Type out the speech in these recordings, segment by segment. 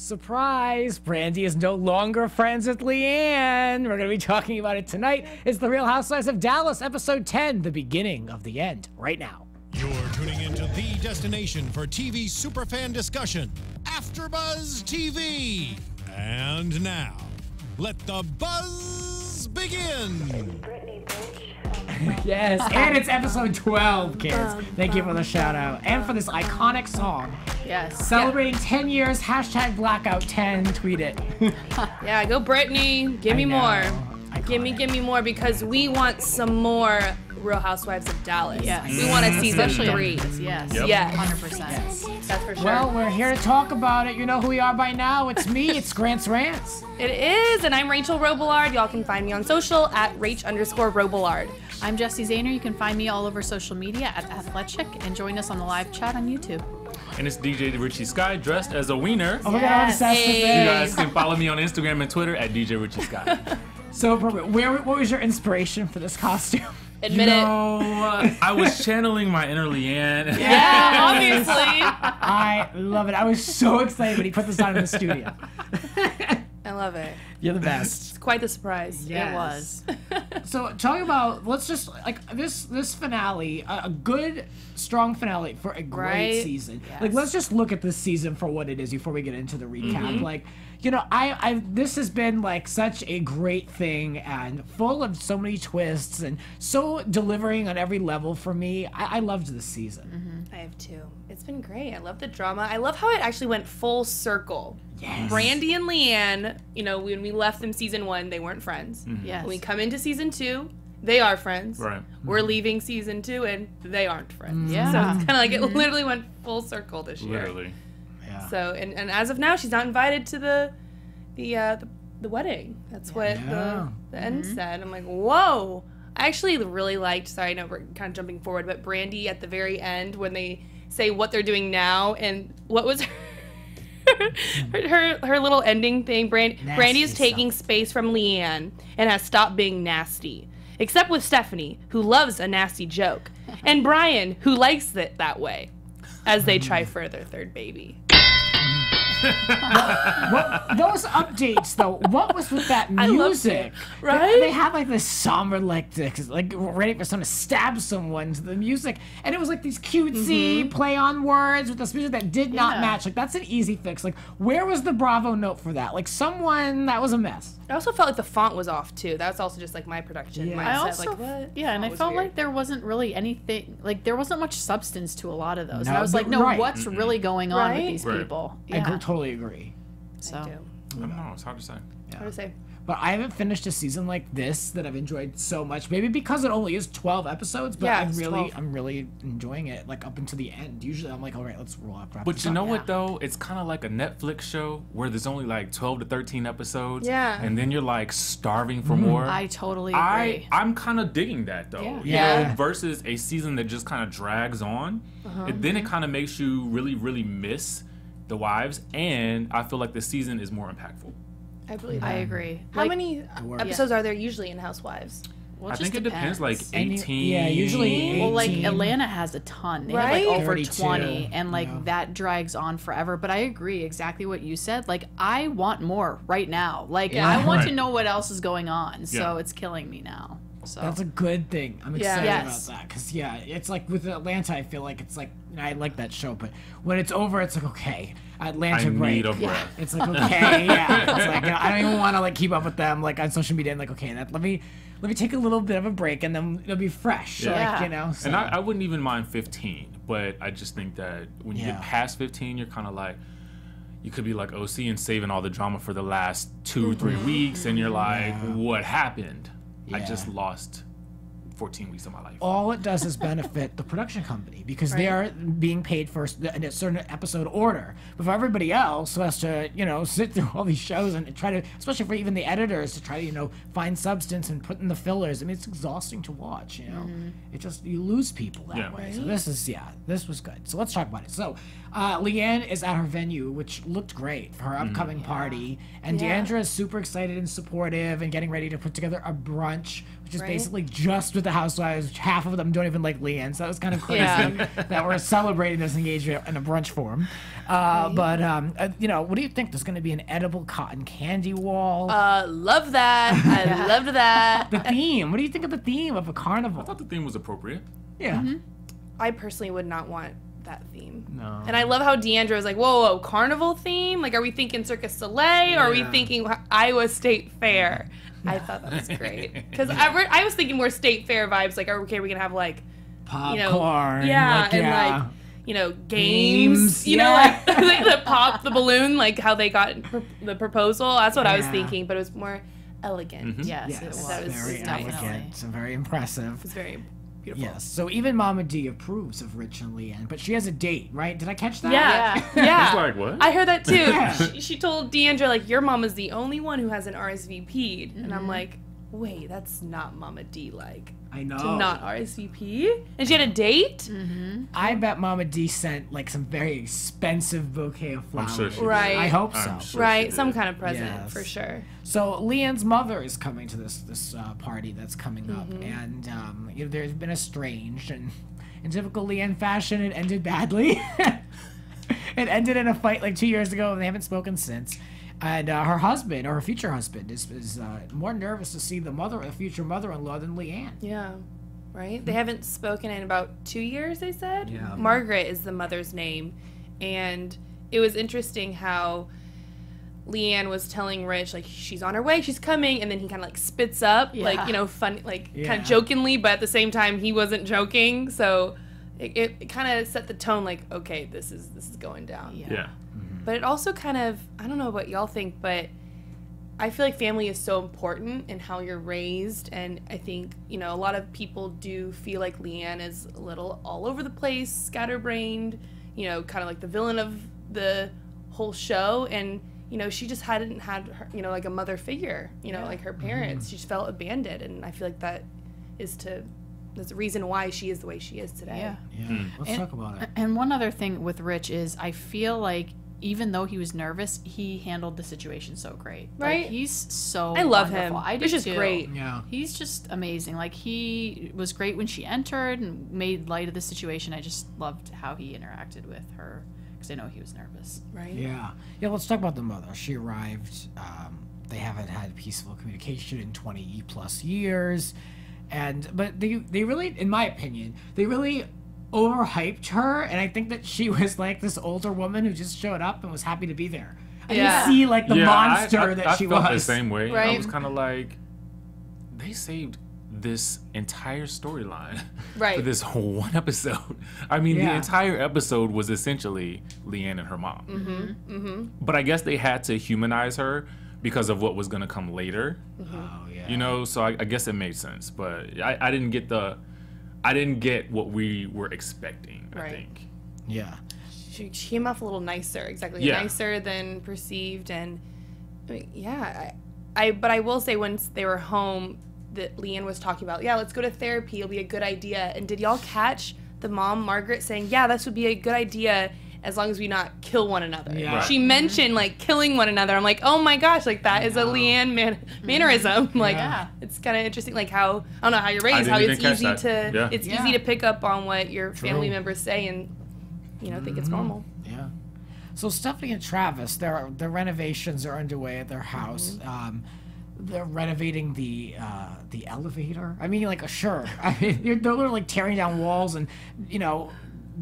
Surprise! Brandi is no longer friends with LeeAnne. We're going to be talking about it tonight. It's The Real Housewives of Dallas, episode 10, the beginning of the end, right now. You're tuning into the destination for TV superfan discussion, AfterBuzz TV. And now, let the buzz begin. Yes, and it's episod 12, kids. Thank you for the shout out. And for this iconic song. Yes. Celebrating 10 years, hashtag blackout 10, tweet it. Yeah, go Brittany. Give me more. Give me more, because we want some more Real Housewives of Dallas. Yes. We want a season 3. Yes. Yep. Yes. 100%. Yes. That's for sure. Well, we're here to talk about it. You know who we are by now. It's me. It's Grant's Rants. It is, and I'm Rachel Robillard. Y'all can find me on social at Rach_Robillard. I'm Jessie Zahner. You can find me all over social media at Athletic, and join us on the live chat on YouTube. And it's DJ Richie Skye dressed as a wiener. Oh my God, I'm obsessed with You this. guys can follow me on Instagram and Twitter at DJ Richie Skye. So, what was your inspiration for this costume? Admit it. I was channeling my inner LeeAnne. Yeah, obviously. I love it. I was so excited when he put this on in the studio. I love it. You're the best. It's quite the surprise. It was. So talking about, let's just like this finale, a good strong finale for a great season. Yes. Like, let's just look at this season for what it is before we get into the recap. Like, you know, I this has been like such a great thing and full of so many twists and so delivering on every level for me. I loved this season. I have too. It's been great. I love the drama. I love how it actually went full circle. Yes. Brandi and LeeAnne, you know, when we left them season 1, they weren't friends. Yes. When we come into season 2, they are friends. Right. We're leaving season 2 and they aren't friends. Yeah. So it's kind of like it literally went full circle this year. Literally. Yeah. So and as of now, she's not invited to the wedding. That's what the end said. I'm like, whoa. I actually really liked. Sorry, I know we're kind of jumping forward, but Brandi at the very end when they say what they're doing now and what was her little ending thing. Brandi is taking space from LeeAnne and has stopped being nasty. Except with Stephanie, who loves a nasty joke, and Brian, who likes it that way, as they try for their third baby. Those updates, though, what was with that music? right? They had like this somber, like ready for someone to stab someone to the music, and it was like these cutesy play on words with this music that did not match. Like, that's an easy fix. Like, where was the Bravo note for that? Like, that was a mess. I also felt like the font was off too. That's also just like my production mindset. I also, like, what? and I felt weird. like there wasn't really anything, like there wasn't much substance to a lot of those. No, and I was like, what's really going on with these Right. people? I totally agree. So. I do. I don't know. It's hard to say. Hard to say. But I haven't finished a season like this that I've enjoyed so much. Maybe because it only is 12 episodes, but I'm really enjoying it, like up until the end. Usually I'm like, all right, let's wrap But this you up. know what, though? It's kind of like a Netflix show where there's only like 12 to 13 episodes. Yeah. And then you're like starving for more. I totally agree. I'm kind of digging that, though. Yeah. You Yeah. know, versus a season that just kind of drags on. Then it kind of makes you really, really miss the wives. And I feel like the season is more impactful. I believe that. I agree. How many episodes are there usually in Housewives? Well, I think it depends, like 18. Yeah, usually 18. Well, like Atlanta has a ton. They Right? have like over 32, 20, and like that drags on forever. But I agree exactly what you said. Like, I want more right now. Like, I want to know what else is going on. So it's killing me now. So That's a good thing. I'm excited Yes. about that. Because, it's like with Atlanta, I feel like it's like, I like that show, but when it's over, it's like, okay, Atlanta I break. need a breath. It's like, okay, It's like, I don't even want to like keep up with them like on social media. And like, okay, let me take a little bit of a break, and then it'll be fresh. Yeah. Like, you know. So. And I wouldn't even mind 15, but I just think that when you get past 15, you're kind of like, you could be like OC and saving all the drama for the last 2-3 weeks, and you're like, what happened? I just lost 14 weeks of my life. All it does is benefit the production company because they are being paid for a certain episode order. But for everybody else who has to, sit through all these shows and try to, especially for even the editors, to try to, find substance and put in the fillers. I mean, it's exhausting to watch, It just, you lose people that way. So this was good. So let's talk about it. So LeeAnne is at her venue, which looked great for her upcoming party. And Deandra is super excited and supportive and getting ready to put together a brunch, which is basically just with the housewives, half of them don't even like LeeAnne, so that was kind of crazy that we're celebrating this engagement in a brunch form. But what do you think? There's going to be an edible cotton candy wall. Love that. I loved that. The theme. What do you think of the theme of a carnival? I thought the theme was appropriate. Yeah. I personally would not want that theme. No. And I love how Deandra was like, whoa, carnival theme? Like, are we thinking Circus Soleil or are we thinking Iowa State Fair? I thought that was great. Because I was thinking more State Fair vibes. Like, okay, we're going to have, like, popcorn. Games. Like the pop, the balloon, like how they got the proposal. That's what I was thinking, but it was more elegant. Yes, it was. That was very elegant. So very impressive. It was very beautiful. Yes. So even Mama D approves of Rich and LeeAnne, but she has a date, right? Did I catch that? Yeah. He's like, what? I heard that too. She told Deandra, like, your mom is the only one who has an RSVP'd. And I'm like, wait, that's not Mama D, like. I know. To not RSVP? And she had a date? I bet Mama D sent like some very expensive bouquet of flowers. I'm sure she did. Right. I hope so. I'm sure Right, she some did. kind of present Yes. for sure. So LeeAnne's mother is coming to this party that's coming up, and there's been estranged, and in typical LeeAnne fashion, it ended badly. It ended in a fight like 2 years ago, and they haven't spoken since. And her husband, or her future husband, is more nervous to see the future mother-in-law than LeeAnne. Yeah. Right? They haven't spoken in about 2 years, they said. Yeah. Margaret is the mother's name. And it was interesting how LeeAnne was telling Rich, like, she's on her way, she's coming, and then he kind of, like, spits up, like, fun, like, kind of jokingly, but at the same time, he wasn't joking. So it kind of set the tone, like, okay, this is going down. Yeah. But it also kind of, I don't know what y'all think, but I feel like family is so important in how you're raised. And I think, a lot of people do feel like LeeAnne is a little all over the place, scatterbrained, kind of like the villain of the whole show. And, she just hadn't had, her, like a mother figure, like her parents. She just felt abandoned. And I feel like that's the reason why she is the way she is today. Yeah. Let's talk about it. And one other thing with Rich is I feel like even though he was nervous, he handled the situation so great. Right? Like, he's so I love wonderful. him. I do It's just too. great. Yeah. He's just amazing. Like, he was great when she entered and made light of the situation. I just loved how he interacted with her because I know he was nervous. Right? Yeah. Let's talk about the mother. She arrived. They haven't had peaceful communication in 20 plus years, but they really, in my opinion, they really overhyped her, and I think that she was like this older woman who just showed up and was happy to be there. I didn't see like the monster that she I felt was. the same way. Right. I was kind of like, they saved this entire storyline for this whole one episode. I mean, the entire episode was essentially LeeAnne and her mom. But I guess they had to humanize her because of what was going to come later. Oh yeah. So I guess it made sense. But I didn't get what we were expecting, I think. Yeah. She came off a little nicer, nicer than perceived, and but I will say once they were home, that LeeAnne was talking about, let's go to therapy, it'll be a good idea. And did y'all catch the mom, Margaret, saying, this would be a good idea as long as we not kill one another? Yeah. Right. She mentioned like killing one another. I'm like, oh my gosh, like that is a LeeAnne mannerism. Like it's kind of interesting, like how I don't know how you're raised, how it's easy to easy to pick up on what your family members say and think it's normal. Yeah. So Stephanie and Travis, their renovations are underway at their house. They're renovating the elevator. I mean, like, sure. I mean, they're literally like tearing down walls and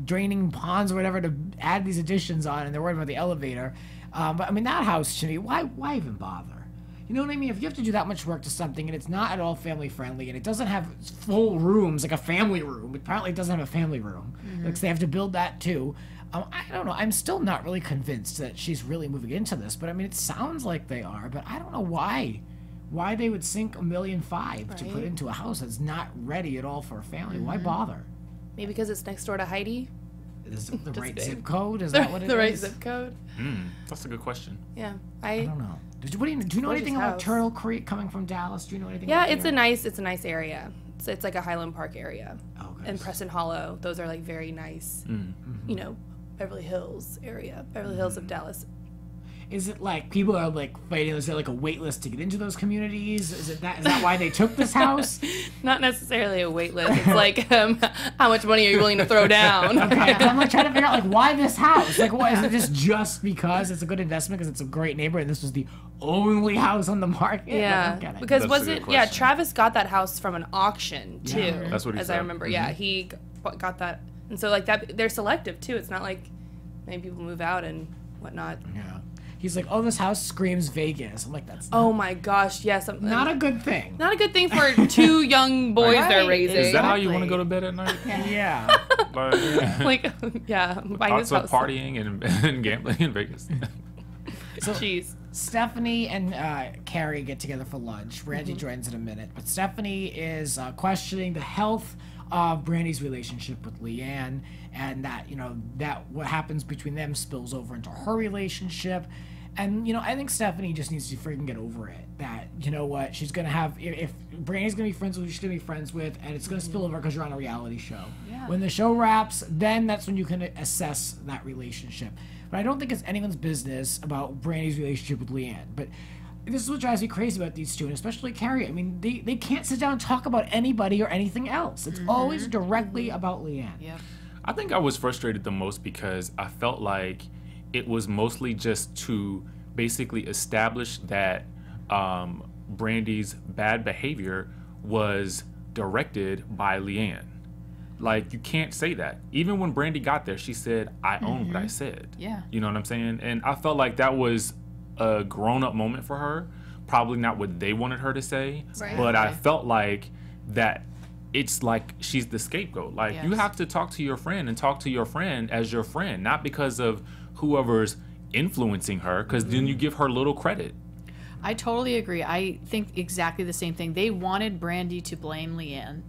draining ponds or whatever to add these additions on, and they're worried about the elevator. But I mean, that house to me, why even bother? You know what I mean? If you have to do that much work to something and it's not at all family friendly and it doesn't have full rooms, like a family room, apparently it doesn't have a family room, because they have to build that too. I don't know. I'm still not really convinced that she's really moving into this, but I mean, it sounds like they are, but I don't know why they would sink $1.5 million to put into a house that's not ready at all for a family. Why bother? Maybe because it's next door to Heidi. Is it the right zip code? Is that what it is? The right zip code. That's a good question. Yeah, I don't know. Do you know anything about Turtle Creek coming from Dallas? Do you know anything? Yeah, about it's a nice area. It's like a Highland Park area. Okay. And Preston Hollow. Those are like very nice. Beverly Hills area. Beverly Hills of Dallas. Is it like people are like fighting? Is there like a wait list to get into those communities? Is that why they took this house? Not necessarily a wait list. It's like how much money are you willing to throw down? Okay, I'm like trying to figure out like why this house? Like, what is it? Just because it's a good investment because it's a great neighborhood and this was the only house on the market? Yeah, Like, because That's was a good it? Yeah, question. Travis got that house from an auction too. Yeah. That's what he as said. I remember. Yeah, he got that, and so like that, they're selective too. It's not like many people move out and whatnot. Yeah. He's like, oh, this house screams Vegas. I'm like, that's Oh my gosh, yes. not a good thing. Not a good thing for two young boys they're Right. raising. Is that how you Exactly. want to go to bed at night? Yeah. Like, like, yeah, buying this lots of house. partying and gambling in Vegas. Jeez. Stephanie and Cary get together for lunch. Brandi joins in a minute, but Stephanie is questioning the health of Brandi's relationship with LeeAnne, and that that what happens between them spills over into her relationship. And I think Stephanie just needs to freaking get over it. That what she's gonna have if Brandi's gonna be friends with who she's gonna be friends with, and it's gonna spill over because you're on a reality show. Yeah. When the show wraps, then that's when you can assess that relationship. But I don't think it's anyone's business about Brandi's relationship with LeeAnne. But this is what drives me crazy about these two, and especially Cary. I mean, they can't sit down and talk about anybody or anything else. It's always directly about LeeAnne. Yep. I think I was frustrated the most because I felt like it was mostly just to basically establish that Brandi's bad behavior was directed by LeeAnne. Like, you can't say that. Even when Brandi got there, she said, I own what I said. Yeah. You know what I'm saying? And I felt like that was a grown-up moment for her. Probably not what they wanted her to say. Right. But I felt like that it's like she's the scapegoat. Like, you Yes. have to talk to your friend and talk to your friend as your friend, not because of whoever's influencing her, because then you give her little credit. I totally agree. I think exactly the same thing. They wanted Brandi to blame LeeAnne.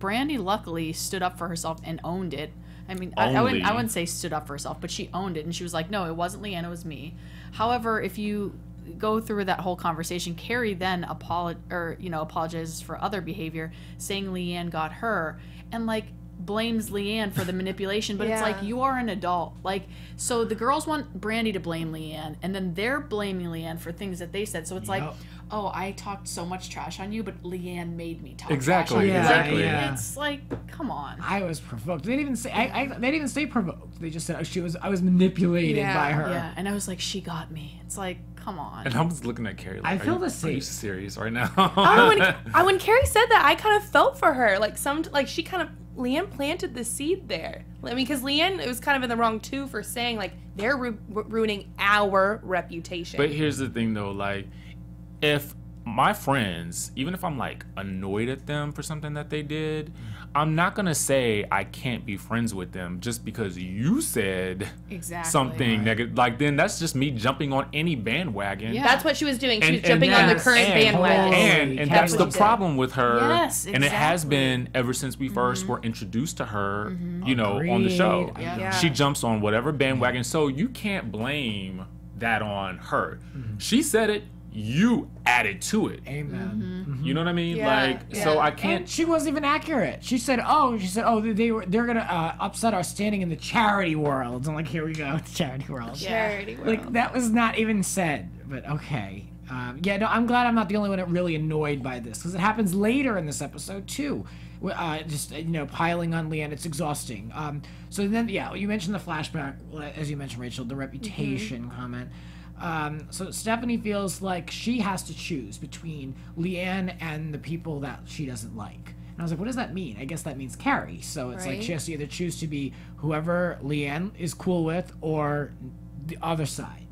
Brandi luckily stood up for herself and owned it. I mean, I wouldn't say stood up for herself, but she owned it, and she was like, no, it wasn't LeeAnne, it was me. However, if you go through that whole conversation, Cary then apologizes for other behavior, saying LeeAnne got her, and like blames LeeAnne for the manipulation, but it's like, you are an adult. Like, so the girls want Brandi to blame LeeAnne, and then they're blaming LeeAnne for things that they said. So it's like, oh, I talked so much trash on you, but LeeAnne made me talk Exactly, trash on you. exactly. Like, Yeah. it's like, come on. I was provoked. They didn't even say they didn't even say provoked. They just said I was manipulated by her. Yeah, and I was like, she got me. It's like, come on. And I was looking at Cary like, I feel are the you same. serious right now? When Cary said that, I kind of felt for her. Like she kind of LeeAnne planted the seed there. I mean, because LeeAnne was kind of in the wrong too for saying like they're ruining our reputation. But here's the thing though, like, if my friends, even if I'm like annoyed at them for something that they did, I'm not gonna say I can't be friends with them just because you said Exactly. something negative. Like, then that's just me jumping on any bandwagon. Yeah. That's what she was doing. She was And- jumping and on the yes, current bandwagon. And That's that's what the he did. problem with her. Yes, And it has exactly. been ever since we first were introduced to her, on the show. Agreed. Yeah. Yeah. She jumps on whatever bandwagon. So you can't blame that on her. She said it, you added to it. Amen. You know what I mean? Yeah, Like, so yeah. I And can't. she wasn't even accurate. She said, they're gonna upset our standing in the charity world. I'm like, here we go, the charity world. Charity world. Like, that was not even said, but okay. No, I'm glad I'm not the only one that really annoyed by this, because it happens later in this episode too. Piling on LeeAnne, it's exhausting. So then, you mentioned the flashback, as you mentioned, Rachel, the reputation comment. So Stephanie feels like she has to choose between LeeAnne and the people that she doesn't like. And I was like, what does that mean? I guess that means Cary. So it's like Right. she has to either choose to be whoever LeeAnne is cool with or the other side.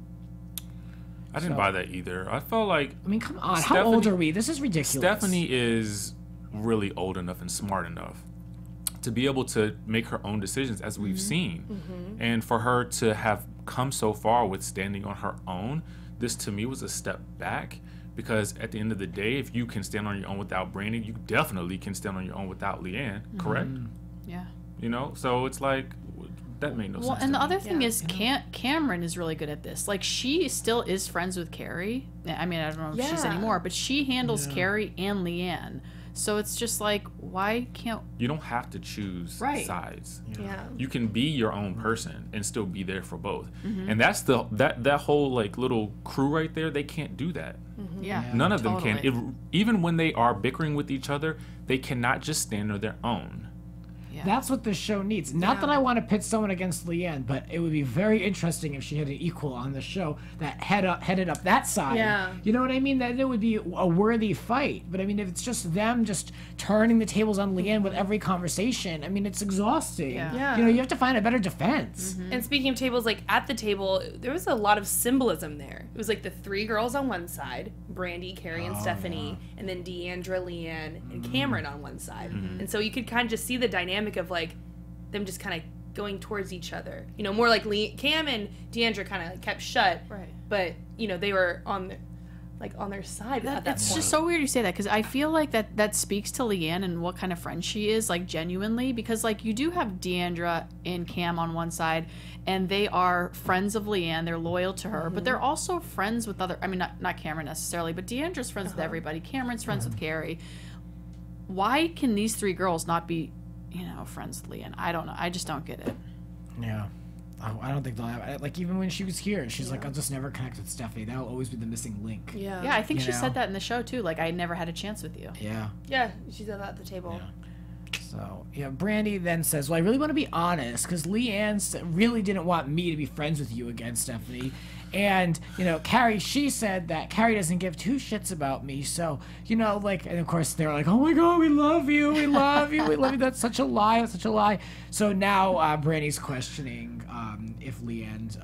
I didn't buy that either. I felt like I mean, come on. How old are we? This is ridiculous. Stephanie is really old enough and smart enough to be able to make her own decisions, as we've seen. And for her to have come so far with standing on her own, this to me was a step back, because at the end of the day, if you can stand on your own without Brandi, you definitely can stand on your own without LeeAnne, correct? Yeah. You know, so it's like, that made no Well, sense and to the me. other thing is, Cameron is really good at this. Like, she still is friends with Cary. I mean, I don't know if she's Yeah. anymore, but she handles Cary and LeeAnne. So it's just like, why can't... You don't have to choose sides. Yeah. You can be your own person and still be there for both. And that's that whole like little crew right there. They can't do that. Yeah. None of them can. Even when they are bickering with each other, they cannot just stand on their own. Yeah. That's what the show needs. Not that I want to pit someone against LeeAnne, but it would be very interesting if she had an equal on the show that headed up that side. Yeah. You know what I mean? That it would be a worthy fight. But I mean, if it's just them just turning the tables on LeeAnne with every conversation, I mean, it's exhausting. Yeah. You know, you have to find a better defense. And speaking of tables, like at the table, there was a lot of symbolism there. It was like the three girls on one side, Brandi, Cary, and Stephanie, and then Deandra, LeeAnne, and Cameron on one side. And so you could kind of just see the dynamic of like them just kind of going towards each other. You know, more like Cam and Deandra kind of kept shut. Right. But, you know, they were on their side at that It's point. just so weird you say that, because I feel like that speaks to LeeAnne and what kind of friend she is, like, genuinely, because like you do have Deandra and Cam on one side, and they are friends of LeeAnne, they're loyal to her, but they're also friends with other, I mean, not Cameron necessarily, but Deandra's friends with everybody, Cameron's friends with Cary. Why can these three girls not be, you know, friends with LeeAnne? I don't know, I just don't get it. Yeah. I don't think they'll have, like, even when she was here, she's like, I'll just never connect with Stephanie. That'll always be the missing link. Yeah. Yeah, I think You she know? said that in the show too, like, I never had a chance with you. Yeah. Yeah, she said that at the table. So, yeah, Brandi then says, well, I really want to be honest, because LeeAnne really didn't want me to be friends with you again, Stephanie. And, you know, Cary, she said that Cary doesn't give two shits about me. So, you know, like, and of course they're like, oh my God, we love you. We love you. We love you. That's such a lie. That's such a lie. So now Brandi's questioning if LeeAnne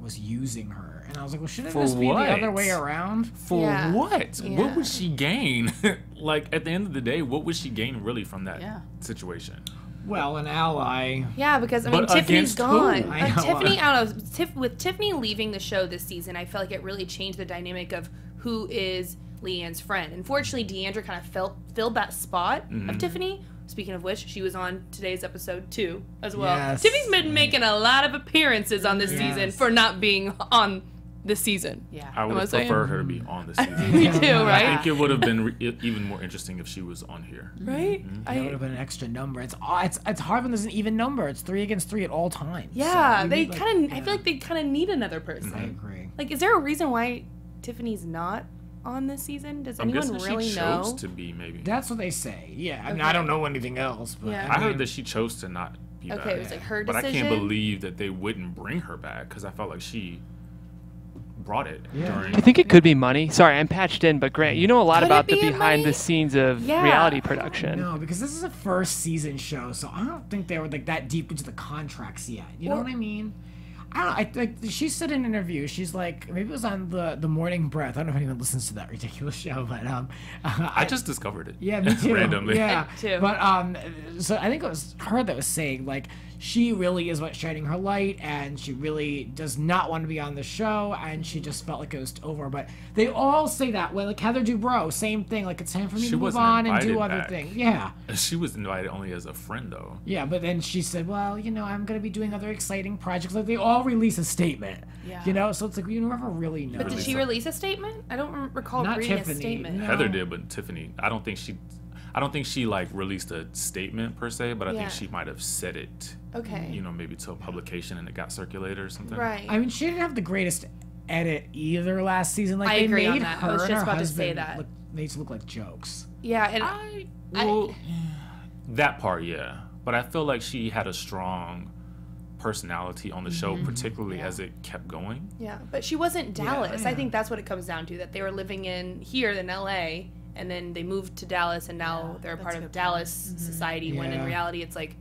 was using her. And I was like, well, shouldn't this be the other way around? For what? Yeah. What would she gain? Like, at the end of the day, what would she gain really from that situation? Well, an ally. Yeah, because I mean, But Tiffany's against who? gone. I know. Tiffany, I don't know. With Tiffany leaving the show this season, I felt like it really changed the dynamic of who is LeeAnne's friend. Unfortunately, Deandra kind of filled that spot of Tiffany. Speaking of which, she was on today's episode 2 as well. Yes. Tiffany's been making a lot of appearances on this season for not being on this season. Yeah. I would have preferred her to be on the season. Me too, I right? think it would have been even more interesting if she was on here. Right? That would have been an extra number. It's hard when there's an even number. It's 3 against 3 at all times. Yeah, So we they need, like, kind of. I feel like they kind of need another person. I agree. Like, is there a reason why Tiffany's not on this season? Does I'm anyone guessing really she know? chose to be, maybe. That's what they say. Yeah. I mean, I don't know anything else. But Yeah. I heard that she chose to not be back. Okay, it was like her But decision. I can't believe that they wouldn't bring her back, because I felt like she brought it during... I think it could be money. Sorry, I'm patched in, but Grant, you know a lot Could it about the be behind money? the scenes of Yeah. reality production. No, because this is a first season show, so I don't think they were like that deep into the contracts yet. You know what I mean? I don't know. She said in an interview, she's like, maybe it was on the Morning Breath. I don't know if anyone listens to that ridiculous show, but I just discovered it. yeah, me too. Randomly. Yeah, Me too. But so I think it was her that was saying like she really is what's shining her light, and she really does not want to be on the show, and she just felt like it was over. But they all say that. Well, like Heather Dubrow, same thing. Like it's time for me She to move wasn't on and do invited other back. things. Yeah. She was invited only as a friend, though. Yeah, but then she said, well, you know, I'm going to be doing other exciting projects. Like, they all release a statement. Yeah. You know, so it's like, you never really know. But did she release a statement? I don't recall Not reading Tiffany, a statement. no. Heather did, but Tiffany, I don't think she like released a statement per se, but I Yeah. think she might have said it. Okay. You know, maybe to a publication and it got circulated or something. Right. I mean, she didn't have the greatest edit either last season. Like, I they agree on made that. her I was and just her about to say husband that. made to look like jokes. Yeah, and Well, that part, yeah. But I feel like she had a strong personality on the show, particularly as it kept going. yeah, but she wasn't Dallas. I think that's what it comes down to. That they were living here in LA, and then they moved to Dallas, and now they're a part of Dallas society. When in Yeah. reality, it's like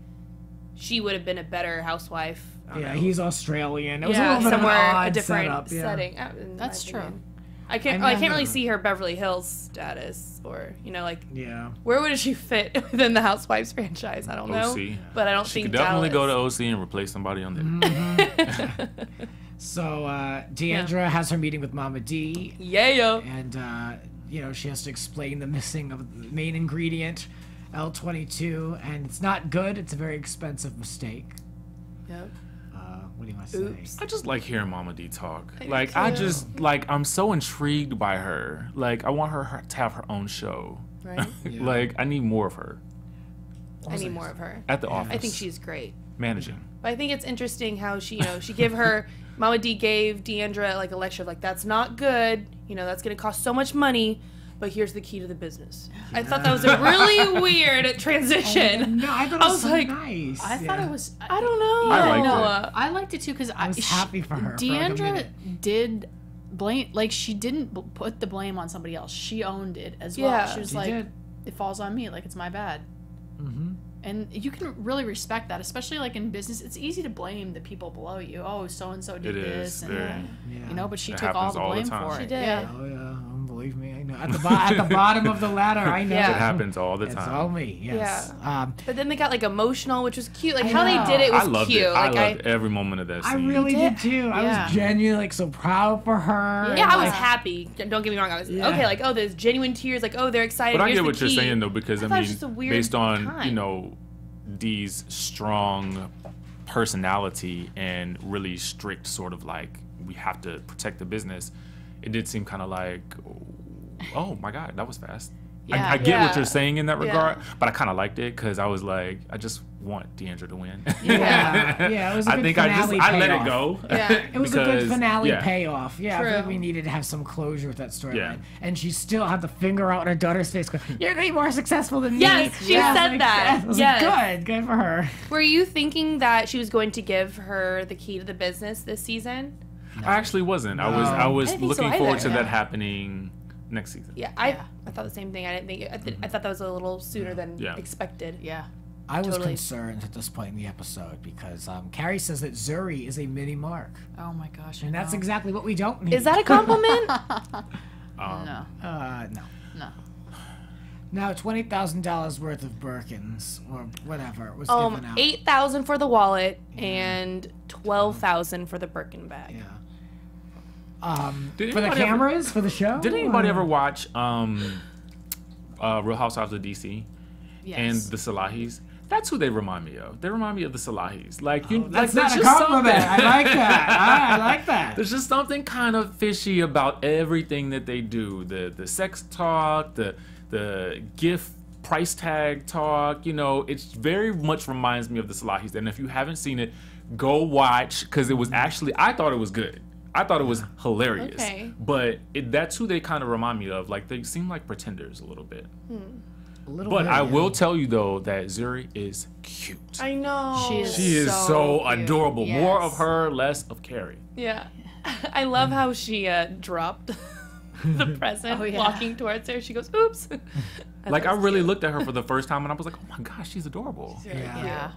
she would have been a better housewife. I don't Yeah, know. he's Australian. It was a Yeah, little bit of an somewhere odd a different setup, yeah. setting. In my That's true. opinion. I can't really see her Beverly Hills status, or like Yeah. where would she fit within the Housewives franchise? I don't know, OC. but I don't She think could definitely Dallas. go to OC and replace somebody on there. So, Deandra has her meeting with Mama D, Yeah. and, you know, she has to explain the missing of the main ingredient, L22, and it's not good. It's a very expensive mistake. Yep. What do you want to Oops. say? I just like hearing Mama D talk. I do Like, too. I'm so intrigued by her. Like, I want her to have her own show. Right? Yeah. Like, I need more of her I need more of her. at the office. I think she's great. managing. But I think it's interesting how she, she gave her, Mama D gave Deandra like a lecture of like, that's not good. That's going to cost so much money. But here's the key to the business. Yeah. I thought that was a really weird transition. No, I thought it was so like, nice. I thought it was. I don't know. I liked it too because I was happy for her. Deandra did blame, like she didn't put the blame on somebody else. She owned it as well. Yeah, she was like, it falls on me. Like it's my bad. Mm-hmm. And you can really respect that, especially like in business. It's easy to blame the people below you. Oh, so and so did this, and but she took all the blame for it. She did. Yeah. Oh yeah, believe me, I know. At the bottom of the ladder, I know. It happens all the time. It's all me. Yes. Yeah. But then they got like emotional, which was cute. Like how they did it was I loved cute. It. Like, I loved every moment of that scene. I really did too. I was genuinely like so proud for her. Yeah, I was happy. Don't get me wrong. I was okay. Like there's genuine tears. Like they're excited. But I Here's get what the you're key. saying though, because I mean, just a weird based on time. Dee's strong personality and really strict sort of like we have to protect the business, it did seem kind of like, oh my God, that was fast. Yeah. I get what you're saying in that regard, but I kind of liked it because I was like, I just want Deandra to win. Yeah, it was a good finale I let payoff. it go. Yeah. It was a good finale payoff. Yeah, True. I feel like we needed to have some closure with that storyline. Yeah. And she still had the finger out in her daughter's face going, you're going to be more successful than me. Yes, she said that. I was Yes. like, good for her. Were you thinking that she was going to give her the key to the business this season? I actually wasn't. I was I didn't think so looking forward either. to that happening next season. Yeah, I thought the same thing. I didn't think. I thought that was a little sooner than expected. Yeah. I was concerned at this point in the episode because Cary says that Zuri is a mini Mark. Oh my gosh. And that's exactly what we don't need. Is that a compliment? No. No. No. Now, $20,000 worth of Birkins or whatever was given out. $8,000 for the wallet and $12,000 for the Birkin bag. Yeah. For the anybody cameras, for the show? Did anybody ever watch Real Housewives of DC Yes. and the Salahis? That's who they remind me of. They remind me of the Salahis. Like That's like, not a compliment. I like that. I like that. There's just something kind of fishy about everything that they do. The sex talk, the gift price tag talk. It's very much reminds me of the Salahis. And if you haven't seen it, go watch because it was actually I thought it was good. I thought it was hilarious. Okay. But that's who they kind of remind me of. Like they seem like pretenders a little bit. A little But bit, I will tell you though that Zuri is cute. I know. She is. She is so cute. adorable. Yes. More of her, less of Cary. Yeah. I love how she dropped the present walking towards her. She goes, oops. I really looked at her for the first time and I was like, oh my gosh, she's adorable. Yeah.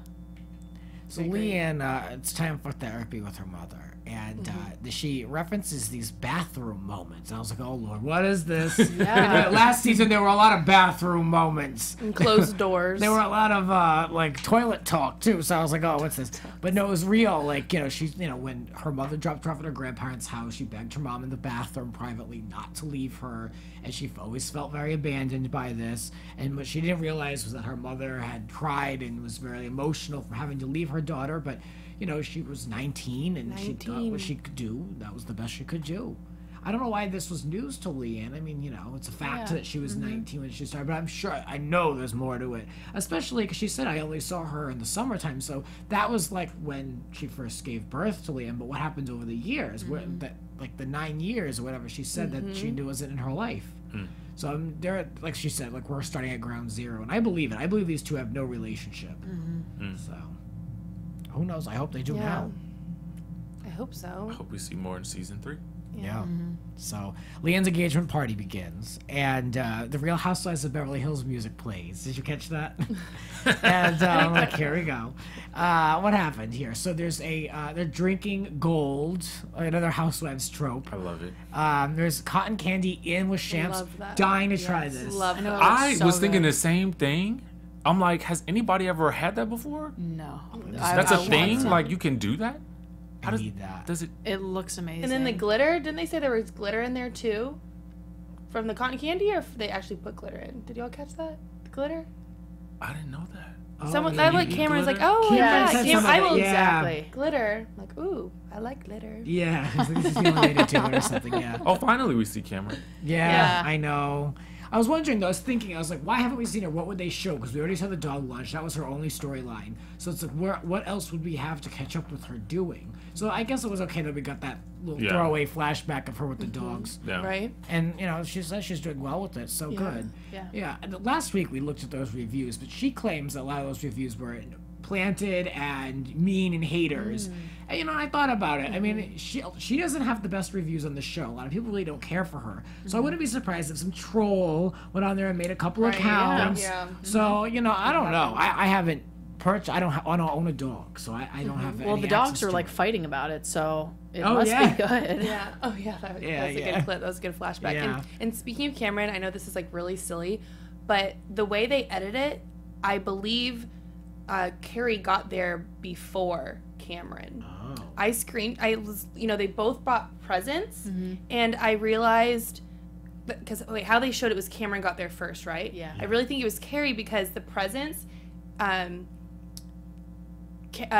So LeeAnne, it's time for therapy with her mother. And she references these bathroom moments. And I was like, oh, Lord, what is this? Yeah. Last season, there were a lot of bathroom moments. And closed doors. There were a lot of, toilet talk, too. So I was like, oh, what's this? But no, it was real. She's, when her mother dropped her off at her grandparents' house, she begged her mom in the bathroom privately not to leave her. And she always felt very abandoned by this. And what she didn't realize was that her mother had cried and was very emotional for having to leave her daughter. But she was 19 and she thought what she could do. That was the best she could do. I don't know why this was news to LeeAnne. I mean, it's a fact that she was 19 when she started, but I know there's more to it. Especially because she said I only saw her in the summertime. So that was like when she first gave birth to LeeAnne. But what happened over the years, the 9 years or whatever she said that she knew wasn't in her life. So they're, like she said, we're starting at ground zero. And I believe it. I believe these two have no relationship. So who knows? I hope they do now. I hope so. I hope we see more in season 3. Yeah. So LeeAnne's engagement party begins, and the Real Housewives of Beverly Hills music plays. Did you catch that? And I'm like, here we go. What happened here? So there's they're drinking gold, another Housewives trope. I love it. There's cotton candy in with champs. Love that. Dying to try this. Love that. I was thinking the same thing. I'm like, has anybody ever had that before? No. That's a thing? want Like, you can do that? I need that. Does it? It looks amazing. And then the glitter, didn't they say there was glitter in there too? From the cotton candy, or they actually put glitter in? Did y'all catch that? The glitter? I didn't know that. Someone, yeah. Cameron's like, glitter? oh, Cameron yeah, said Cameron, some I of it, will yeah. Exactly. glitter. I'm like, ooh, I like glitter. Yeah, this is related to it or something. Yeah. Oh, finally we see Cameron. Yeah, Yeah. I know. I was wondering though. I was like, why haven't we seen her? What would they show? Because we already saw the dog lunch. That was her only storyline. So it's like, what else would we have to catch up with her doing? So I guess it was okay that we got that little throwaway flashback of her with the dogs. Yeah. Right. And she says she's doing well with it. So good. Yeah. And last week we looked at those reviews, but she claims that a lot of those reviews were planted and mean and haters. And I thought about it. I mean, she doesn't have the best reviews on the show. A lot of people really don't care for her. So I wouldn't be surprised if some troll went on there and made a couple accounts. Yeah. So I don't know. I haven't purchased. I don't own a dog, so I don't have. Well, any the dogs access are to like it. fighting about it, so it must be good. Yeah. Oh yeah. That was a good clip. That was a good flashback. Yeah. And speaking of Cameron, I know this is like really silly, but the way they edit it, I believe Cary got there before Cameron. Oh. They both brought presents, and I realized, because how they showed it was Cameron got there first, right? Yeah. I really think it was Cary because the presents,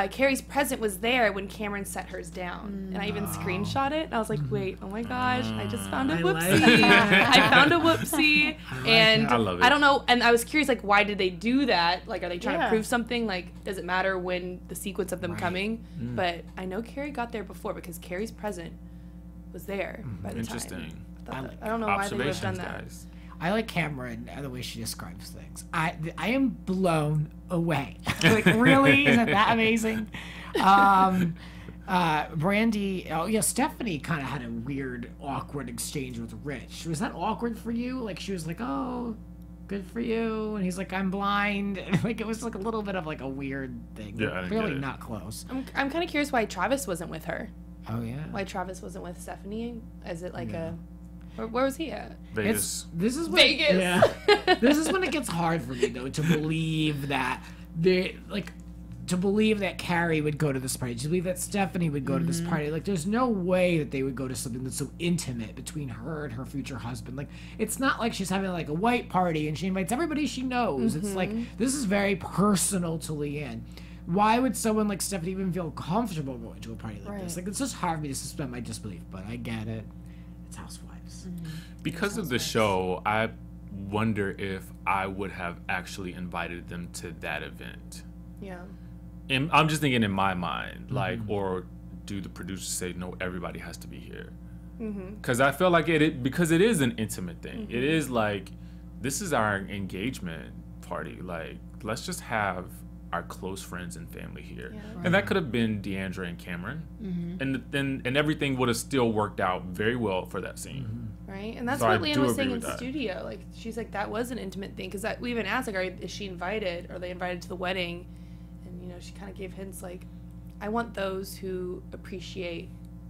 Cary's present was there when Cameron set hers down, and I even screenshot it. And I was like, "Wait, oh my gosh, I just found a whoopsie! I found a whoopsie!" And I love it. I don't know. And I was curious, like, why did they do that? Like, are they trying to prove something? Like, does it matter when the sequence of them coming? But I know Cary got there before because Cary's present was there by the Interesting. time. I don't know why they would have done that. Guys. I like Cameron and the way she describes things. I am blown away. Like, really? Isn't that amazing? Brandi, Stephanie kind of had a weird, awkward exchange with Rich. Was that awkward for you? Like, she was like, oh, good for you. And he's like, I'm blind. And, like, it was like a little bit of like a weird thing. Yeah, I didn't really get it. not close. I'm kind of curious why Travis wasn't with her. Oh, yeah. Why Travis wasn't with Stephanie? Is it like where was he at? Vegas. This is when, Vegas. Yeah. This is when it gets hard for me though to believe that Cary would go to this party, to believe that Stephanie would go to this party. Like, there's no way that they would go to something that's so intimate between her and her future husband. Like, it's not like she's having like a white party and she invites everybody she knows. It's like, this is very personal to LeeAnne. Why would someone like Stephanie even feel comfortable going to a party like this? Like, it's just hard for me to suspend my disbelief, but I get it. It's Housewives. Because of the show, I wonder if I would have actually invited them to that event. Yeah. And I'm just thinking in my mind, like, or do the producers say, no, everybody has to be here? Because I feel like because it is an intimate thing. It is like, this is our engagement party. Like, let's just have our close friends and family here. And that could have been D'Andra and Cameron. And everything would have still worked out very well for that scene. Right? And that's So what I LeeAnne do was agree saying in with that. studio. Like, she's like, that was an intimate thing. Because we even asked, like, is she invited? Are they invited to the wedding? And, she kind of gave hints like, I want those who appreciate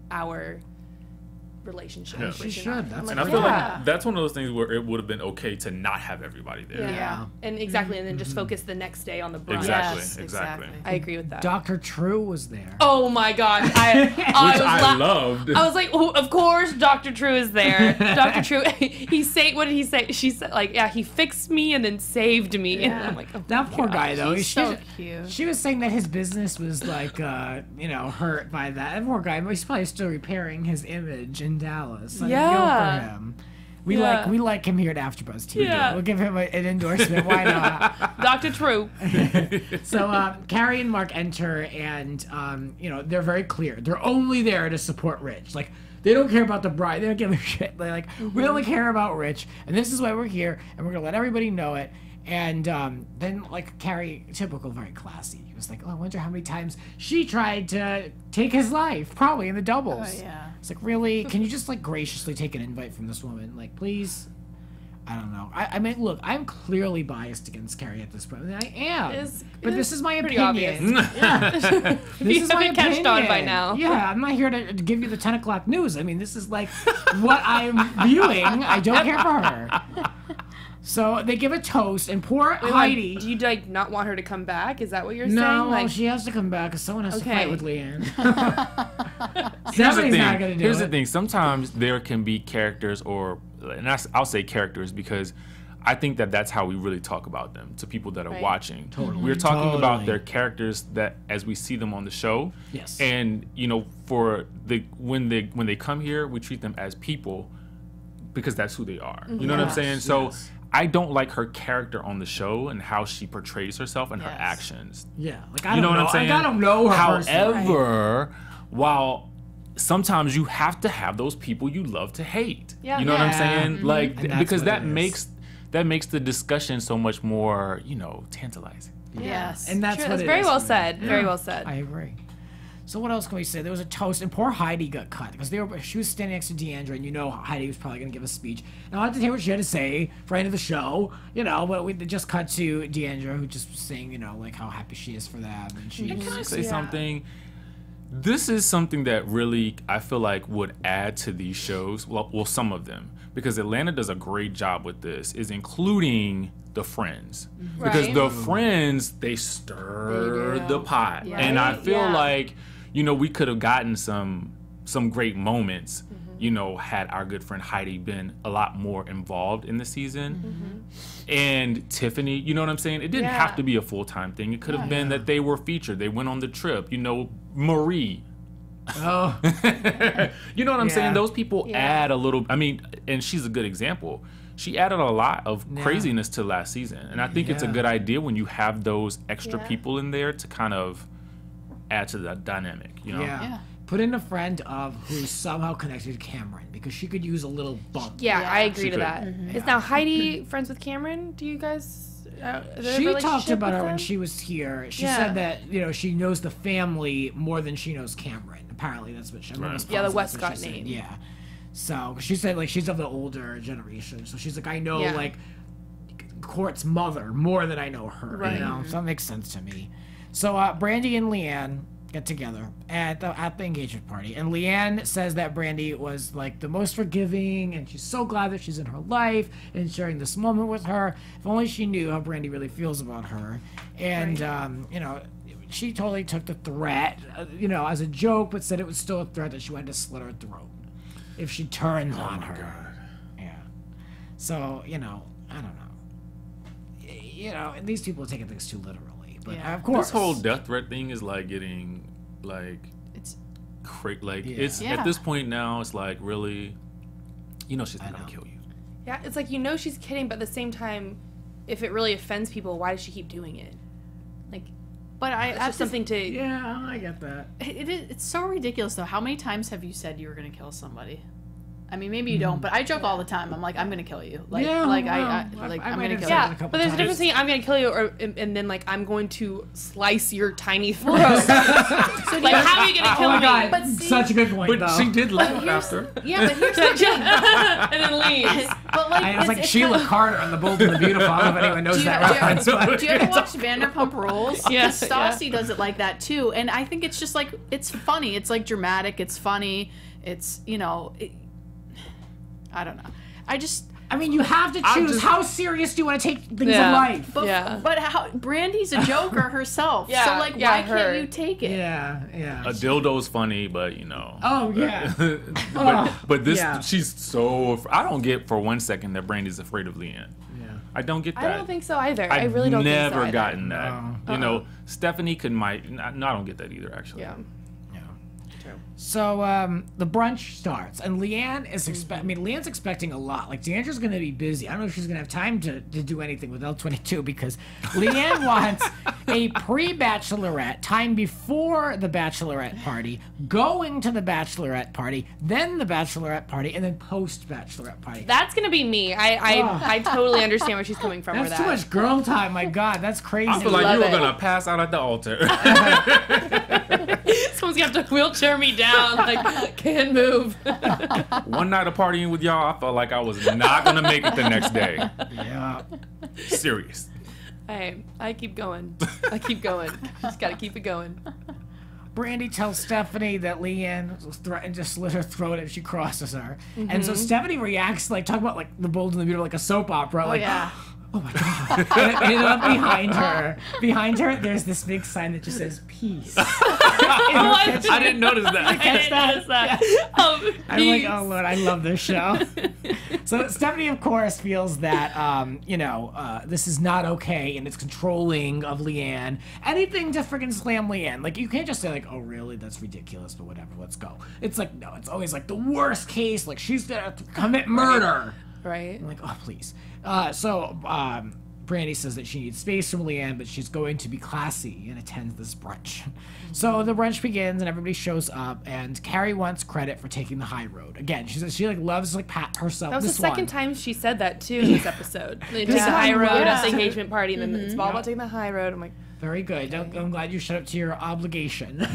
our relationship. Yeah. She should. That's And I feel like that's one of those things where it would have been okay to not have everybody there. Yeah. And exactly. And then just focus the next day on the brunch. Exactly. I agree with that. Dr. True was there. Oh my gosh. Which I loved. I was like, oh, of course Dr. True is there. Dr. True, what did he say? She said, like, yeah, he fixed me and then saved me. And I'm like, oh, That poor guy, though. He's so cute. She was saying that his business was like, hurt by that. That poor guy, but he's probably still repairing his image in Dallas. I feel for him. We like him here at AfterBuzz TV. Yeah. We'll give him an endorsement. Why not? Dr. True. So Cary and Mark enter, and they're very clear. They're only there to support Rich. Like, they don't care about the bride. They don't give a shit. They're like, we only care about Rich, and this is why we're here, and we're gonna let everybody know it. And then, like, Cary, typical, very classy. He was like, oh, I wonder how many times she tried to take his life, probably in the doubles. Oh, yeah. It's like, really? Can you just, like, graciously take an invite from this woman? Like, please? I don't know. I mean, look, I'm clearly biased against Cary at this point. I mean, I am. But this is my pretty opinion. obvious. Yeah. This is my haven't catched opinion. on by now. Yeah, I'm not here to give you the 10 o'clock news. I mean, this is, like, what I'm viewing. I don't care for her. So they give a toast, and poor Heidi. Do you like not want her to come back? Is that what you're saying? No, Like, she has to come back because someone has to fight with LeeAnne. Here's the Somebody's not gonna thing. do Here's it. the thing. Sometimes there can be characters, I'll say characters because I think that that's how we really talk about them to people that are watching. Totally. We're talking about their characters that as we see them on the show. Yes. And for when they come here, we treat them as people because that's who they are. You know what I'm saying? So I don't like her character on the show and how she portrays herself and her actions. Yeah, like I don't know what I'm saying. Like, I don't know her. However, while sometimes you have to have those people you love to hate. Yeah. You know what I'm saying? Mm-hmm. Like because that makes the discussion so much more, tantalizing. Yes. And that's what it is. Very well said. Yeah. Very well said. I agree. So what else can we say? There was a toast, and poor Heidi got cut because she was standing next to D'Andra, and Heidi was probably going to give a speech. And I wanted to hear what she had to say for the end of the show, but we just cut to D'Andra, who just was saying, like how happy she is for them. And can I say something? This is something that really I feel like would add to these shows. Well, some of them, because Atlanta does a great job with this, is including the friends, because the friends they stir the pot, and I feel like we could have gotten some great moments. Had our good friend Heidi been a lot more involved in the season, and Tiffany, you know what I'm saying? It didn't have to be a full-time thing. It could have been that they were featured. They went on the trip. Marie. Oh, you know what I'm saying? Those people add a little. I mean, and she's a good example. She added a lot of craziness to last season, and I think it's a good idea when you have those extra people in there to kind of add to the dynamic. Put in a friend of who's somehow connected to Cameron, because she could use a little bump. Yeah, I agree to that. Is now Heidi friends with Cameron? Do you guys? She talked about her when she was here. She said that she knows the family more than she knows Cameron. Apparently, that's what she. The Westcott name. Yeah. So she said she's of the older generation. So she's like, I know Court's mother more than I know her. Right. So that makes sense to me. So Brandi and LeeAnne get together at the engagement party, and LeeAnne says that Brandi was like the most forgiving, and she's so glad that she's in her life and sharing this moment with her. If only she knew how Brandi really feels about her. And she totally took the threat, as a joke, but said it was still a threat that she wanted to slit her throat if she turns on her. God. Yeah. So, I don't know. These people are taking things too literally. But of course. This whole death threat thing is like getting it's it's at this point now it's like really she's not gonna kill you. Yeah, it's like she's kidding, but at the same time, if it really offends people, why does she keep doing it? But that's something to. Yeah, I get that. It's so ridiculous, though. How many times have you said you were going to kill somebody? I mean, maybe you don't, but I joke all the time. I'm like, I'm going to kill you. I'm going to kill you. Yeah, but there's a difference between I'm going to kill you and then I'm going to slice your tiny throat. So how are you going to kill me? God, but see, such a good point. But she did laugh after. Yeah, but here's the thing. And then leaves. But it's like Sheila Carter on The Bold and the Beautiful. I don't know if anyone knows that reference. Do you ever watch Vanderpump Rules? Yes. Stassi does it like that too, and I think it's just it's funny. It's dramatic. It's funny. It's I don't know. I mean, you have to choose. How serious do you want to take things in life? But how Brandi's a joker herself. So why can't you take it? Yeah. A dildo's funny, but Oh yeah. but this, she's so. I don't get for 1 second that Brandi's afraid of LeeAnne. Yeah. I don't get that. I don't think so either. I really don't think so either. I've never gotten that. Stephanie might. No, I don't get that either. Actually. Yeah. So the brunch starts, and LeeAnne is LeeAnne's expecting a lot. Like, D'Andra's going to be busy. I don't know if she's going to have time to do anything with L22, because LeeAnne wants a pre-bachelorette, time before the bachelorette party, going to the bachelorette party, then the bachelorette party, and then post-bachelorette party. That's going to be me. I totally understand where she's coming from with that. That's too much girl time. My God, that's crazy. I feel like you were going to pass out at the altar. Someone's going to have to wheelchair me down. Can't move. One night of partying with y'all, I felt like I was not gonna make it the next day. Yeah. Serious. I keep going. Just gotta keep it going. Brandi tells Stephanie that LeeAnne will threaten to slit her throat if she crosses her. And so Stephanie reacts talk about The Bold and the Beautiful, like a soap opera. Oh my God. And behind her, there's this big sign that just says peace. I didn't notice that. I didn't notice that. I'm like, oh Lord, I love this show. So Stephanie, of course, feels that, this is not okay, and it's controlling of LeeAnne. Anything to freaking slam LeeAnne. You can't just say, oh, really? That's ridiculous, but whatever, let's go. It's no, it's always the worst case, she's gonna commit murder. Right. I'm like, oh, please. Brandi says that she needs space from Leanne, but she's going to be classy and attend this brunch. So the brunch begins and everybody shows up, and Cary wants credit for taking the high road. Again, she says she loves pat herself. That was the second time she said that too in this episode. They take the high road at the engagement party, and then it's all about taking the high road. I'm like, very good. I'm glad you shut up to your obligation. So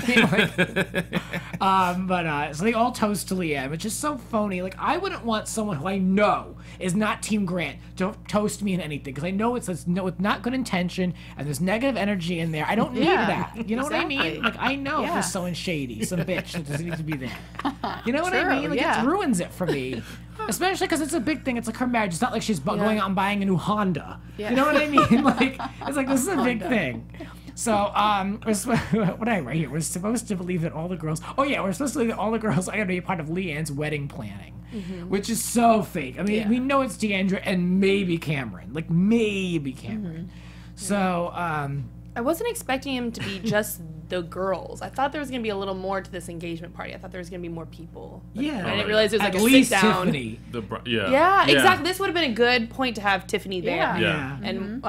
they all toast to Leanne, which is so phony. Like, I wouldn't want someone who I know is not Team Grant to toast me in anything, because I know it's not good intention and there's negative energy in there. I don't need that. You know what I mean? Like, I know if there's someone shady, some bitch that doesn't need to be there. You know what I mean? Like, it ruins it for me. Especially because it's a big thing. It's like her marriage. It's not like she's going out and buying a new Honda. You know what I mean? Like, it's like, this is a big thing. So, what did I write here? We're supposed to believe that all the girls... Oh, yeah, we're supposed to believe that all the girls are going to be a part of LeeAnne's wedding planning. Which is so fake. I mean, we know it's Deandra and maybe Cameron. Like, maybe Cameron. So, I wasn't expecting him to be just the girls. I thought there was going to be a little more to this engagement party. I thought there was going to be more people. I didn't realize it was like a sit-down. Tiffany. Yeah, exactly. This would have been a good point to have Tiffany there. And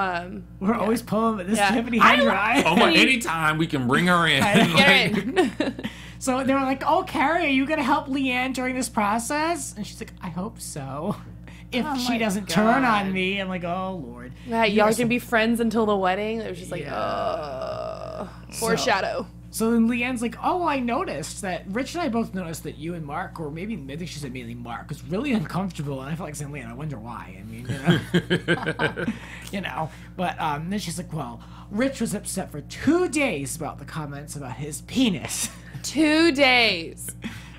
we're always pulling at this Tiffany Hendra. Anytime we can bring her in. Get in. So they were like, "Oh, Cary, are you going to help LeeAnne during this process?" And she's like, "I hope so. If she doesn't turn on me." I'm like, "Oh, Lord." Yeah, y'all are going to be friends until the wedding? It was just like, foreshadow. So then LeeAnne's like, "Oh, I noticed that Rich and I both noticed that you and Mark, or maybe I think she said mainly Mark, was really uncomfortable." And I felt like saying, "LeeAnne, I wonder why." I mean, But then she's like, "Well, Rich was upset for 2 days about the comments about his penis." 2 days.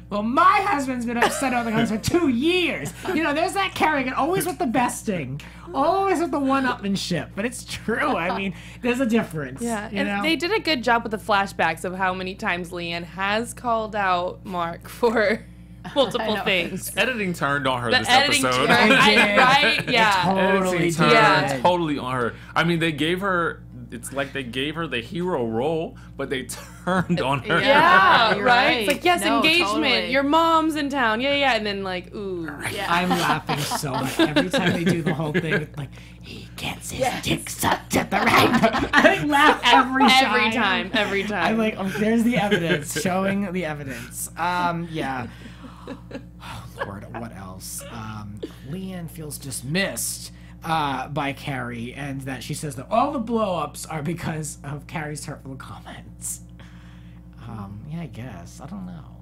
Well, my husband's been upset about the comments for 2 years. There's that Cary, always with the besting, always with the one-upmanship. But it's true. I mean, there's a difference. Yeah, and they did a good job with the flashbacks of how many times LeeAnne has called out Mark for multiple things. Editing turned on her this episode. Right? Yeah. Totally totally on her. I mean, they gave her... It's like they gave her the hero role, but they turned on her. Yeah, right? It's like, yes, No, engagement. totally. Your mom's in town. Yeah. And then, like, ooh. Yeah. I'm laughing so much. Every time they do the whole thing, it's like, he gets his dick sucked at the right time. I laugh every time. Every time. I'm like, oh, there's the evidence, showing the evidence. Yeah. Oh, Lord, what else? LeeAnne feels dismissed by Cary, and that she says that all the blow-ups are because of Cary's hurtful comments. Yeah, I guess. I don't know.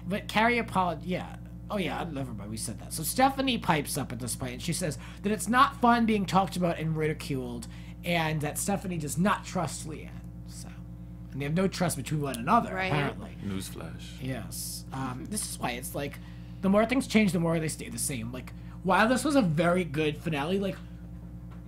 But Cary apologized. Yeah. Oh, yeah, never mind. We said that. So Stephanie pipes up at this point, and she says that it's not fun being talked about and ridiculed, and that Stephanie does not trust LeeAnne. So, and they have no trust between one another, apparently. Newsflash. Yes. This is why it's like, the more things change, the more they stay the same. Like, while this was a very good finale, like,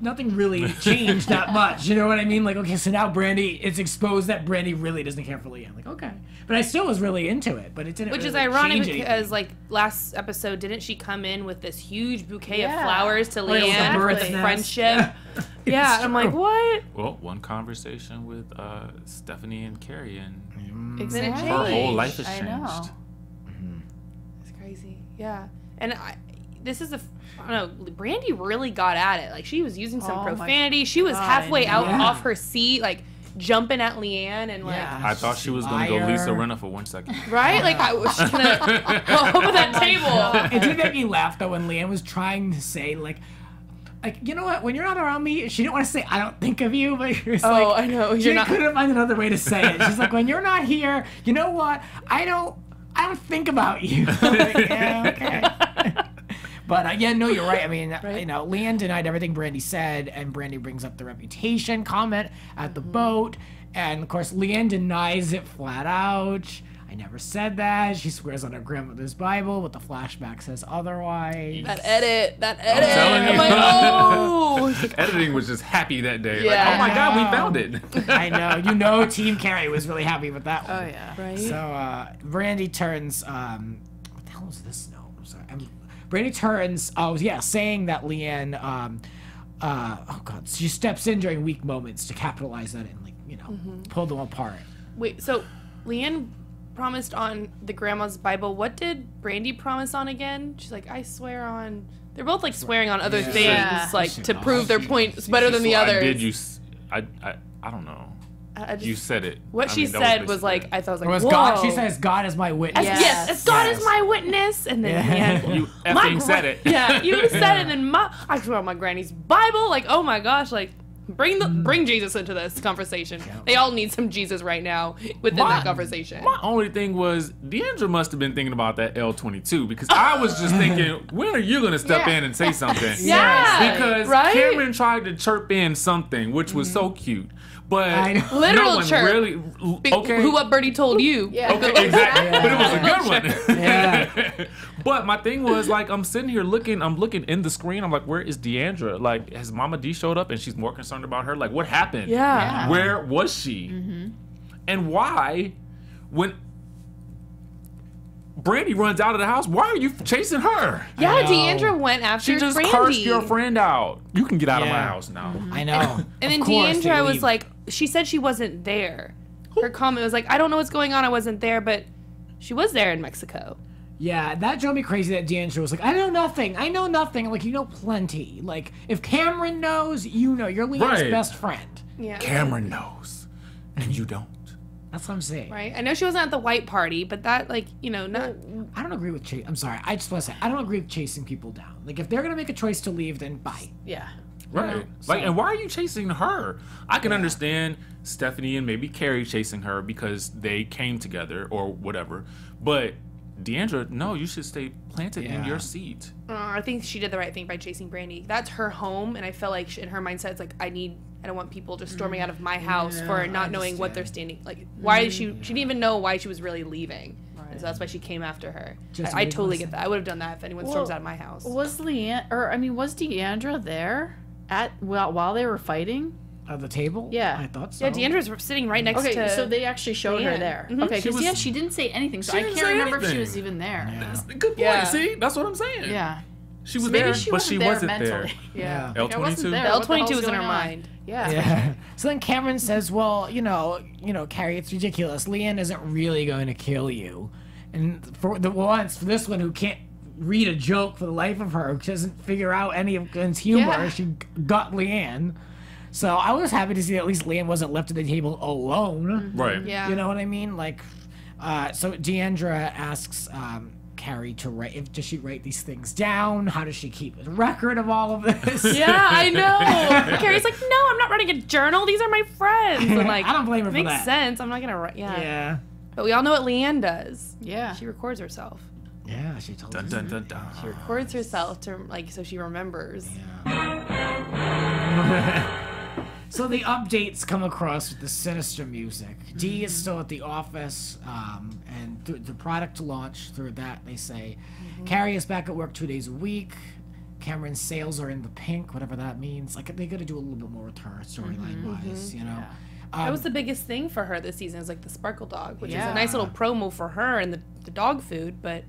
nothing really changed that much. You know what I mean? Like, okay, so now it's exposed that Brandi really doesn't care for Leanne. Like, okay. But I still was really into it, but it didn't Which really is ironic change because, anything. like, last episode, didn't she come in with this huge bouquet of flowers to Leanne Exactly. for the friendship? Yeah, I'm like, what? Well, one conversation with Stephanie and Cary, and Exactly. her whole life has I changed. know. It's crazy. Yeah. And this is I don't know, Brandi really got at it. Like, she was using some profanity. She was halfway out off her seat, like, jumping at LeeAnne and, like... Yeah. I thought she was going to go Lisa Rinna for 1 second. Right? Like, I was going to go over that table. It did make me laugh, though, when Leanne was trying to say, like, you know what? When you're not around me, she didn't want to say, "I don't think of you," but you're like, I know. She couldn't find another way to say it. She's like, "When you're not here, you know what? I don't think about you." Like, yeah, okay. But yeah, no, you're right. I mean, LeeAnne denied everything Brandi said, and Brandi brings up the reputation comment at the boat, and of course, LeeAnne denies it flat out. I never said that. She swears on her grandmother's Bible, but the flashback says otherwise. That edit. I'm telling you. I'm like, oh. Editing was just happy that day. Yeah. Like, oh my God, we found it. I know. Team Cary was really happy with that one. Oh, yeah. Right? So, Brandi turns, what the hell is this? No, I'm sorry. Brandi turns, saying that LeeAnne, oh God, she steps in during weak moments to capitalize that and, pull them apart. Wait, so LeeAnne promised on the grandma's Bible. What did Brandi promise on again? She's like, I swear on They're both like swearing on other things, Yeah. like to prove their point better than the others. I don't know. I just, You said it. What she said was like, I thought it was like, was whoa. God? She says, "God is my witness." Yes, as God is my witness, and then You effing said it. Yeah, you said it, and I swear on my granny's Bible. Like, oh my gosh, like bring Jesus into this conversation. They all need some Jesus right now within that conversation. My only thing was Deandra must have been thinking about that L22 because I was just thinking, when are you gonna step in and say something? Yeah, Because Cameron tried to chirp in something, which was so cute. But literal no one chirp. really. Okay. Who what Birdie told you? Yeah. Okay, exactly. Yeah. But it was a good one. Yeah. But my thing was like I'm sitting here looking in the screen. I'm like, where is Deandra? Like, has Mama D showed up and she's more concerned about her? Like, what happened? Yeah. Where was she? And why, when Brandi runs out of the house, why are you chasing her? Yeah, I know. Deandra went after She just Brandi. cursed your friend out. You can get out of my house now. I know. And then Of course they Deandra was leave. like, she said she wasn't there. Her comment was like, I don't know what's going on. I wasn't there, but she was there in Mexico. Yeah, that drove me crazy that Deandra was like, I know nothing. I know nothing. Like, you know plenty. Like, if Cameron knows, you know. You're Leanne's Right. best friend. Yeah. Cameron knows, and you don't. That's what I'm saying. Right? I know she wasn't at the white party, but that, like, you know, not. I don't agree with I'm sorry. I just want to say, I don't agree with chasing people down. Like, if they're going to make a choice to leave, then bye. Yeah. Right. Like, and why are you chasing her? I can understand Stephanie and maybe Cary chasing her because they came together or whatever. But Deandra, no, you should stay planted in your seat. I think she did the right thing by chasing Brandi. That's her home, and I feel like in her mindset, it's like, I don't want people just storming out of my house for not knowing what they're standing. Like, why is she didn't even know why she was really leaving. And so that's why she came after her. I totally get that. I would have done that if anyone storms out of my house. Was Deandra there while they were fighting? At the table? Yeah. I thought so. Yeah, Deandra's sitting right next to. Okay, so they actually showed her Leanne. there. Mhm. Okay, because she didn't say anything, so I didn't can't say remember if she anything. was even there. Yeah. Good point. Yeah. See, that's what I'm saying. Yeah. She was So maybe there, she but she wasn't there. mentally. Yeah. Yeah. Like, I wasn't L22? there. The What the L22 hell's was in her going on? mind. Yeah. Yeah. So then Cameron says, well, you know, Cary, it's ridiculous. Leanne isn't really going to kill you. And for this one who can't read a joke for the life of her, who doesn't figure out any of Glenn's humor, Yeah. she got Leanne. So I was happy to see that at least Leanne wasn't left at the table alone. Right. Yeah. You know what I mean? Like, so Deandra asks Cary to write. Does she write these things down? How does she keep a record of all of this? Yeah, I know. Cary's like, no, I'm not writing a journal. These are my friends. And like, I don't blame her for makes that. sense. I'm not gonna write. Yeah. Yeah. But we all know what Leanne does. Yeah. She records herself. Yeah, she told Dun us. dun dun dun. She records herself to like so she remembers. So the updates come across with the sinister music. Dee is still at the office, and the product launch through that, they say. Cary is back at work 2 days a week. Cameron's sales are in the pink, whatever that means. Like, they got to do a little bit more with her storyline-wise, you know? That was the biggest thing for her this season is like the Sparkle Dog, which is Yeah. a nice little promo for her and the dog food, but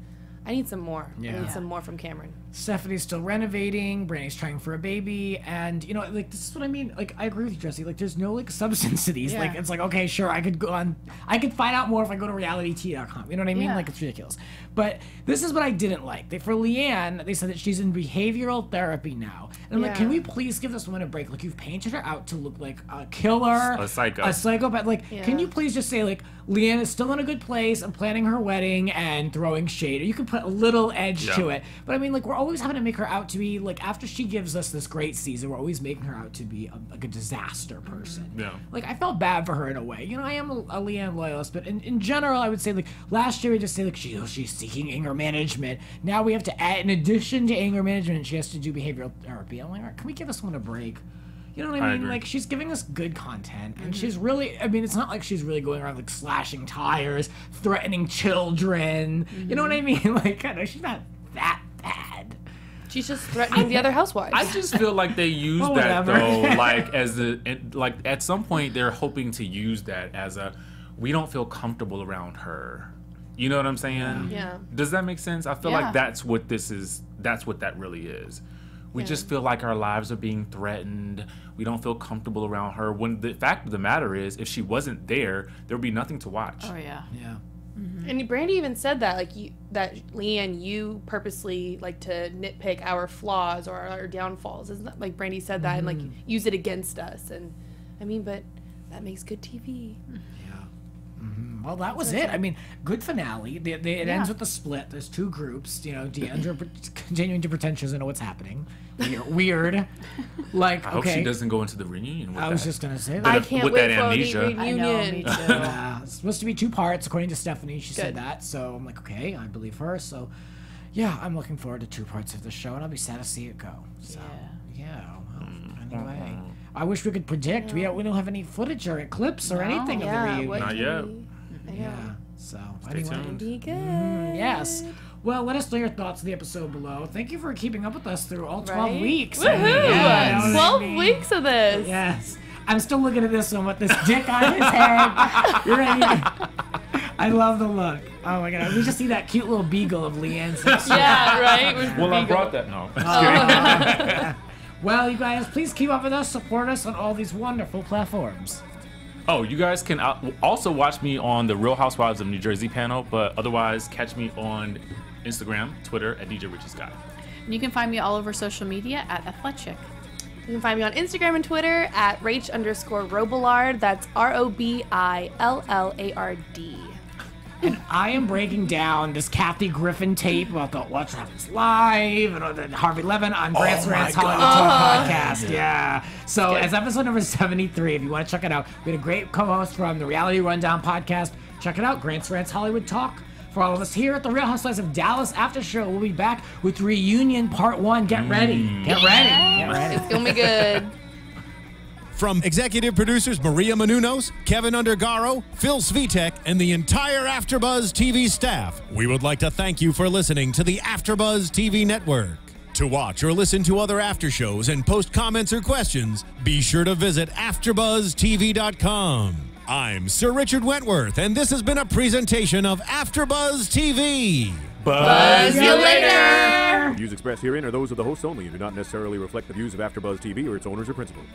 I need some more. I Yeah. need some more from Cameron. Stephanie's still renovating. Brandy's trying for a baby, and like this is what I mean. Like I agree with you, Jessie. Like there's no like substance to these. Yeah. Like it's like okay, sure, I could go on. I could find out more if I go to realityt.com. You know what I mean? Yeah. Like it's ridiculous. But this is what I didn't like. For Leanne, they said that she's in behavioral therapy now, and I'm like, can we please give this woman a break? Like you've painted her out to look like a killer, A psycho. a psychopath. Like, can you please just say like Leanne is still in a good place and planning her wedding and throwing shade, or you can put a little edge to it. But I mean, like we're always having to make her out to be like after she gives us this great season, we're always making her out to be like a disaster person. Yeah. Like I felt bad for her in a way. I am a Leanne loyalist, but in general, I would say like last year we just say like she's seeking anger management. Now we have to add, in addition to anger management, she has to do behavioral therapy. I'm like, all right, can we give this one a break? You know what I mean? agree. Like she's giving us good content, and she's really. I mean, it's not like she's really going around like slashing tires, threatening children. You know what I mean? Like, I know she's not that bad. She's just threatening the other housewives. I just feel like they use Well, that whatever. though, like like at some point they're hoping to use that as we don't feel comfortable around her. You know what I'm saying? Yeah. Does that make sense? I feel Yeah. like that's what this is. That's what that really is. We just feel like our lives are being threatened. We don't feel comfortable around her. When the fact of the matter is, if she wasn't there, there would be nothing to watch. Oh yeah. Yeah. And Brandi even said that, like, that LeeAnne, you purposely like to nitpick our flaws or our downfalls. Isn't that, like, Brandi said that and like use it against us? And I mean, but that makes good TV. Well, that was it. I mean, good finale. It ends with the split. There's two groups. You know, Deandra continuing to pretend she doesn't know what's happening. Weird. Like, I hope she doesn't go into the reunion with I was just going to say that. I can't wait for amnesia. the reunion. I know, me too. It's supposed to be 2 parts, according to Stephanie. She said that. So I'm like, okay, I believe her. So, yeah, I'm looking forward to 2 parts of the show, and I'll be sad to see it go. So, well, anyway. I wish we could predict. We don't have any footage or clips or anything of the reunion. Not yet. Yeah. So Stay anyway, tuned. Be good. yes. Well, let us know your thoughts of the episode below. Thank you for keeping up with us through all 12 weeks. Woohoo! 12 weeks of this. Yes. I'm still looking at this one with this dick on his head. You're ready. I love the look. Oh my god. We just see that cute little beagle of LeeAnne's. Yeah, right? Well, I brought that. No. Well, you guys, please keep up with us. Support us on all these wonderful platforms. Oh, you guys can also watch me on the Real Housewives of New Jersey panel, but otherwise catch me on Instagram, Twitter at DJ Richie Skye. And you can find me all over social media at Athletic. You can find me on Instagram and Twitter at Robillard. That's ROBILLARD. And I am breaking down this Kathy Griffin tape about the What Happens Live and the Harvey Levin on Grant Rant's Hollywood Talk podcast. Yeah. So as episode number 73, if you want to check it out, we had a great co-host from the Reality Rundown podcast. Check it out, Grant Rant's Hollywood Talk. For all of us here at the Real Housewives of Dallas After Show, we'll be back with Reunion Part 1. Get ready. Get ready. Get ready. It's going to be good. From executive producers Maria Menounos, Kevin Undergaro, Phil Svitek, and the entire AfterBuzz TV staff, we would like to thank you for listening to the AfterBuzz TV network. To watch or listen to other after shows and post comments or questions, be sure to visit AfterBuzzTV.com. I'm Sir Richard Wentworth, and this has been a presentation of AfterBuzz TV. Buzz you later! Views expressed herein are those of the hosts only and do not necessarily reflect the views of AfterBuzz TV or its owners or principals.